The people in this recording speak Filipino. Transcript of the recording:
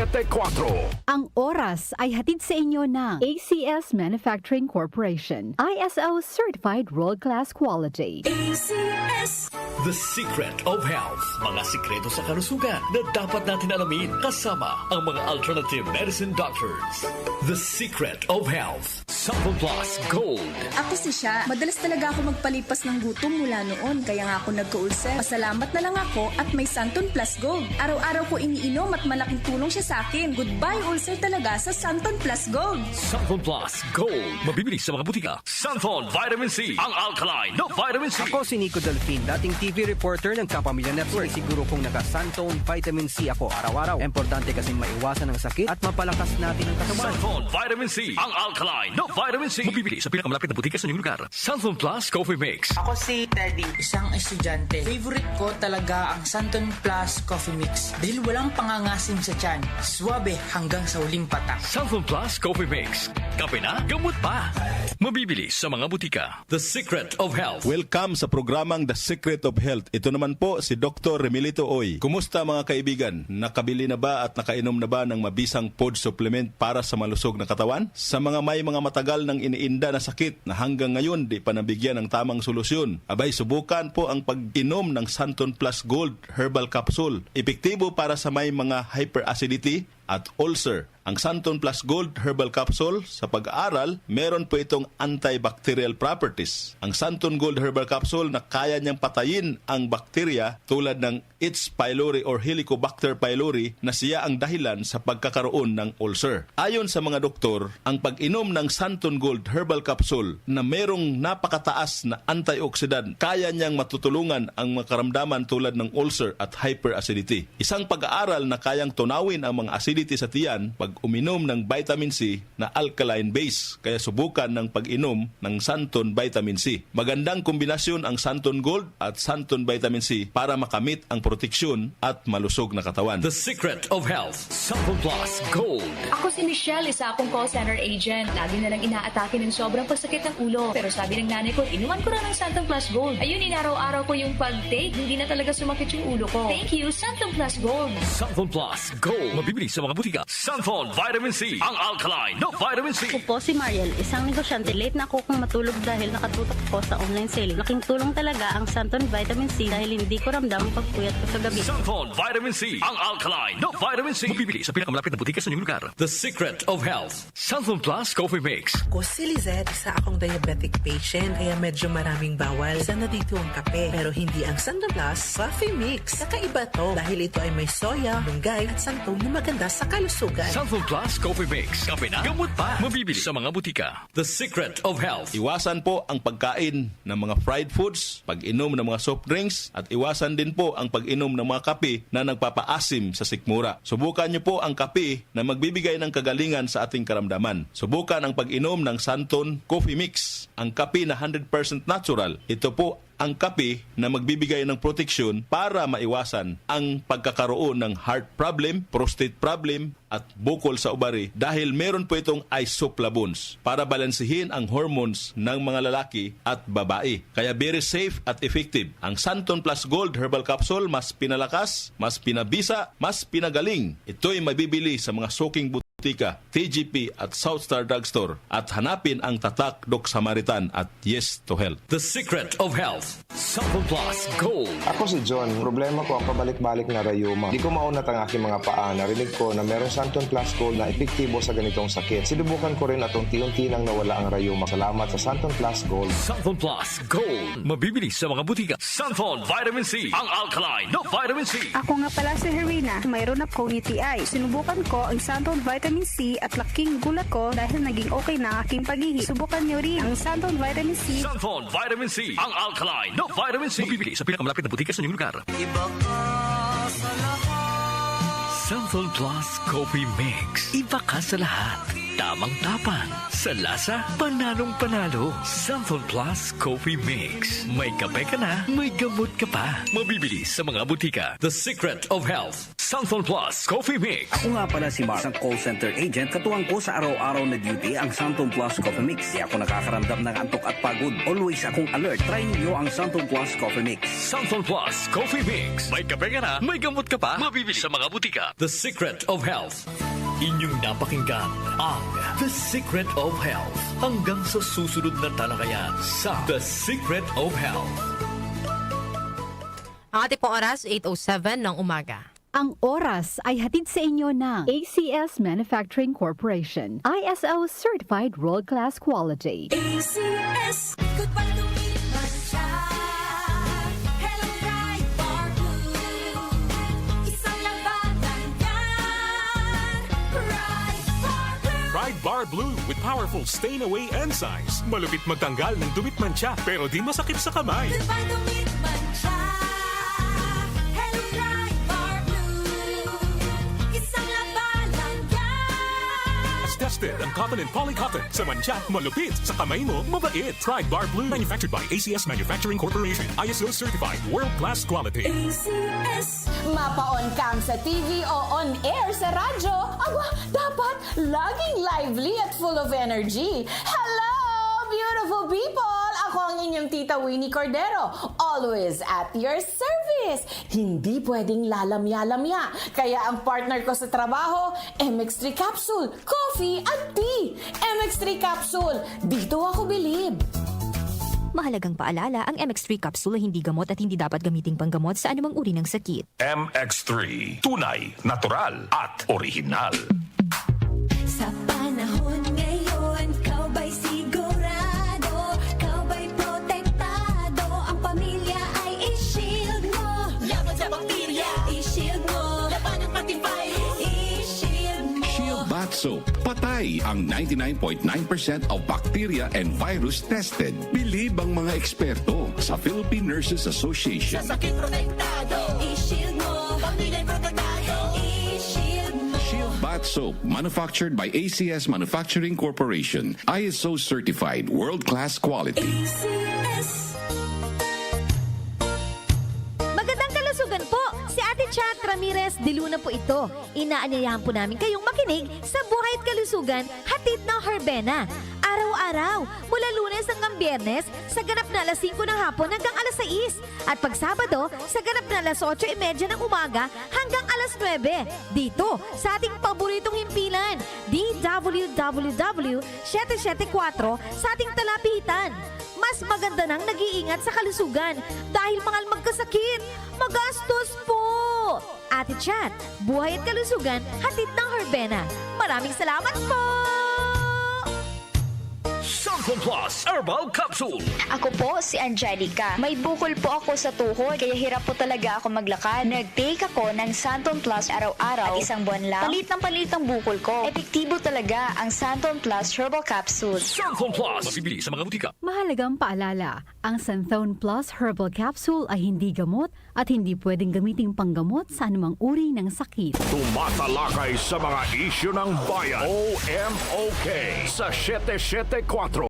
7:04. Ang oras ay hatid sa inyo ng ACS Manufacturing Corporation. ISO Certified World-Class Quality. ACS. The Secret of Health. Mga sikreto sa kalusugan na dapat natin alamin kasama ang mga alternative medicine doctors. The Secret of Health. Sample Plus Gold. Ako si Sha. Madalas talaga ako magpalipas ng gutom mula noon, kaya nga ako nagka-ulcer. Pasalamat na lang ako at may Santon Plus Gold. Araw-araw ko iniinom at malaking tulong siya sa akin. Goodbye ulcer talaga sa Santon Plus Gold. Santon Plus Gold. Mabibili sa mga butika. Santon Vitamin C. Ang alkaline na vitamin C. Ako si Nico Delfin, dating TV reporter ng Kapamilya Network. Siguro kung naka-Santon Vitamin C ako araw-araw. Importante kasing maiwasan ang sakit at mapalakas natin ang katawan. Santon Vitamin C. Ang alkaline na vitamin C. Mabibili sa pinakamalapit na butika sa inyong lugar. Santon Plus Coffee Mix. Ako si Teddy, isang estudyante. Favorite ko talaga ang Santon Plus Coffee Mix dahil walang pangangasim sa tiyan. Suwabe hanggang sa huling patak. Santon Plus Coffee Mix. Kape na, gamot pa. Mabibili sa mga butika. The Secret of Health. Welcome sa programang The Secret of Health. Ito naman po si Dr. Remilito Oy. Kumusta mga kaibigan? Nakabili na ba at nakainom na ba ng mabisang food supplement para sa malusog na katawan? Sa mga may mga matagal nang iniinda na sakit na hanggang ngayon di pa nabigyan ng tamang solusyon, abay subukan po ang pag-inom ng Santon Plus Gold Herbal Capsule. Epektibo para sa may mga hyperacidity at ulcer. Ang Santon Plus Gold Herbal Capsule, sa pag-aaral, meron po itong antibacterial properties. Ang Santon Gold Herbal Capsule na kaya niyang patayin ang bakterya tulad ng H. pylori or Helicobacter pylori na siya ang dahilan sa pagkakaroon ng ulcer. Ayon sa mga doktor, ang pag-inom ng Santon Gold Herbal Capsule na merong napakataas na antioxidant, kaya niyang matutulungan ang mga karamdaman tulad ng ulcer at hyperacidity. Isang pag-aaral na kayang tunawin ang mga acidity sa tiyan pag uminom ng vitamin C na alkaline base. Kaya subukan ng pag-inom ng Santon Vitamin C. Magandang kombinasyon ang Santon Gold at Santon Vitamin C para makamit ang proteksyon at malusog na katawan. The Secret of Health. Santon Plus Gold. Ako si Michelle, isa akong call center agent. Lagi na lang inaatake ng sobrang pagsakit ng ulo. Pero sabi ng nanay ko, inuman ko na ng Santon Plus Gold. Ayun, inaraw-araw ko yung pag-take. Hindi na talaga sumakit yung ulo ko. Thank you, Santon Plus Gold. Santon Plus Gold. Mabibili sa mga butika. Santon Vitamin C. Ang alkaline na vitamin C. Ako po si Mariel, isang negosyante. Late na ako kung matulog dahil nakatutok ko sa online sale. Laking tulong talaga ang Santon Vitamin C dahil hindi ko ramdam ang pagpuyat ko sa gabi. Santon Vitamin C. Ang alkaline na vitamin C. Mabibili sa pinakamalapit na butika sa inyong lugar. The Secret of Health. Santon Plus Coffee Mix. Ako si Lizette, isa akong diabetic patient kaya medyo maraming bawal. Isa na dito ang kape pero hindi ang Santon Plus Coffee Mix. Kakaiba to dahil ito ay may soya, lunggay at santol na maganda sa kalusugan. Santon Plus Coffee Mix. Kape na, gamot pa. Mabibili sa mga butika. The Secret of Health. Iwasan po ang pagkain ng mga fried foods, pag-inom ng mga soft drinks, at iwasan din po ang pag-inom ng mga kape na nagpapaasim sa sikmura. Subukan niyo po ang kape na magbibigay ng kagalingan sa ating karamdaman. Subukan ang pag-inom ng Santon Coffee Mix, ang kape na 100% natural. Ito po ang kape na magbibigay ng proteksyon para maiwasan ang pagkakaroon ng heart problem, prostate problem, at bukol sa ubari dahil meron po itong isoflavones para balansihin ang hormones ng mga lalaki at babae. Kaya very safe at effective. Ang Santon Plus Gold Herbal Capsule mas pinalakas, mas pinabisa, mas pinagaling. Ito'y mabibili sa mga suking butika, TGP at Southstar Drugstore at hanapin ang tatak Doc Samaritan at Yes to Health. The Secret of Health. Santon Plus Gold. Ako si John. Problema ko ang pabalik-balik na rayuma. Di ko maunat ang aking mga paa. Narinig ko na meron Santon Plus Gold na epektibo sa ganitong sakit. Sinubukan ko rin at unti-unti nang nawala ang rayuma. Salamat sa Santon Plus Gold. Santon Plus Gold. Mabibili sa mga butika. Santon Vitamin C. Ang alkaline na vitamin C. Ako nga pala si Herina. Mayroon akong UTI. Sinubukan ko ang Santon Vitamin C at laking gulat ko dahil naging okay na ang aking paghihi. Subukan niyo rin ang Santon Vitamin C. Santon Vitamin C. Ang alkaline na vitamin C. Mabibili sa pinakamalapit na butika sa inyong lugar. Iba ka sa lahat. Santon Plus Coffee Mix. Iba ka sa lahat. Tamang tapang. Sa lasa, panalong-panalo. Santon Plus Coffee Mix. May kape ka na, may gamot ka pa. Mabibili sa mga butika. The Secret of Health. Santon Plus Coffee Mix. Ako nga pala si Mark, isang call center agent. Katuwang ko sa araw-araw na duty ang Santon Plus Coffee Mix. Di ako nakakaramdam ng antok at pagod. Always akong alert. Try ninyo ang Santon Plus Coffee Mix. Santon Plus Coffee Mix. May kape ka na, may gamot ka pa. Mabibili sa mga butika. The Secret of Health. Inyong napakinggan ang The Secret of Health. Hanggang sa susunod na talakayan sa The Secret of Health. Ang ating pong oras, 8:07 ng umaga. Ang oras ay hatid sa inyo ng ACS Manufacturing Corporation. ISO Certified World Class Quality. ACS, goodbye to me, Mancha. Hello, Ride Bar Blue. Isang labanan yan. Ride Bar Blue. Ride Bar Blue with powerful stain-away enzymes. Malupit magtanggal ng dumit mancha pero di masakit sa kamay. Goodbye to me, Mancha. Hello, Ride Bar Blue. Isang labanan yan. As tested ang cotton and polycotton. Sa mancha, malupit. Sa kamay mo, mabait. Ride Bar Blue. Manufactured by ACS Manufacturing Corporation. ISO certified. World-class quality. ACS. Mapa-on cam sa TV o on air sa radyo, aba, dapat laging lively at full of energy. Hello, beautiful people! Ako ang inyong tita Winnie Cordero, always at your service. Hindi pwedeng lalamya-lamya. Kaya ang partner ko sa trabaho, MX3 Capsule, coffee at tea. MX3 Capsule, dito ako bilib. Mahalagang paalala, ang MX3 capsule ay hindi gamot at hindi dapat gamiting panggamot sa anumang uri ng sakit. MX3, tunay, natural at original. Sa panahon ngayon, kau ba'y sigurado? Kau ba'y protektado? Ang pamilya ay i-shield mo. Laban sa bakterya, i-shield mo. Laban ng patibay, i-shield mo. Shield Bath Soap. Patay ang 99.9% of bacteria and virus tested. Bilib ang mga eksperto sa Philippine Nurses Association. Sa sakit protektado, i-shield mo. Pamilya protektado, i-shield mo. Shield Bath Soap, manufactured by ACS Manufacturing Corporation. ISO certified, world-class quality. ACS. Magandang kalusugan po! Si Ate Chat Ramirez de Luna po ito. Inaanyayahan po namin kayong makinig sa Buhay at Kalusugan, hatid ng Herbena. Araw-araw, mula Lunes hanggang Biyernes, sa ganap na alas 5 ng hapon hanggang alas 6. At pag Sabado, sa ganap na alas 8:30 ng umaga hanggang alas 9. Dito, sa ating paboritong himpilan, DWWW 774 sa ating talapitan. Mas maganda nang nag-iingat sa kalusugan dahil mahal magkasakit. Magastos po! Ate Chat, Buhay at Kalusugan, hatid ng Herbena. Maraming salamat po! Santon Plus Herbal Capsule. Ako po si Angelica. May bukol po ako sa tuhod, kaya hirap po talaga ako maglakad. Nag-take ako ng Santon Plus araw-araw at isang buwan lang. Palit ang bukol ko. Epektibo talaga ang Santon Plus Herbal Capsule. Santon Plus. Mabibili sa mga butika. Mahalagang paalala, ang Santhone Plus Herbal Capsule ay hindi gamot at hindi pwedeng gamiting panggamot sa anumang uri ng sakit. Tumatalakay sa mga isyu ng bayan. OMOK sa 774.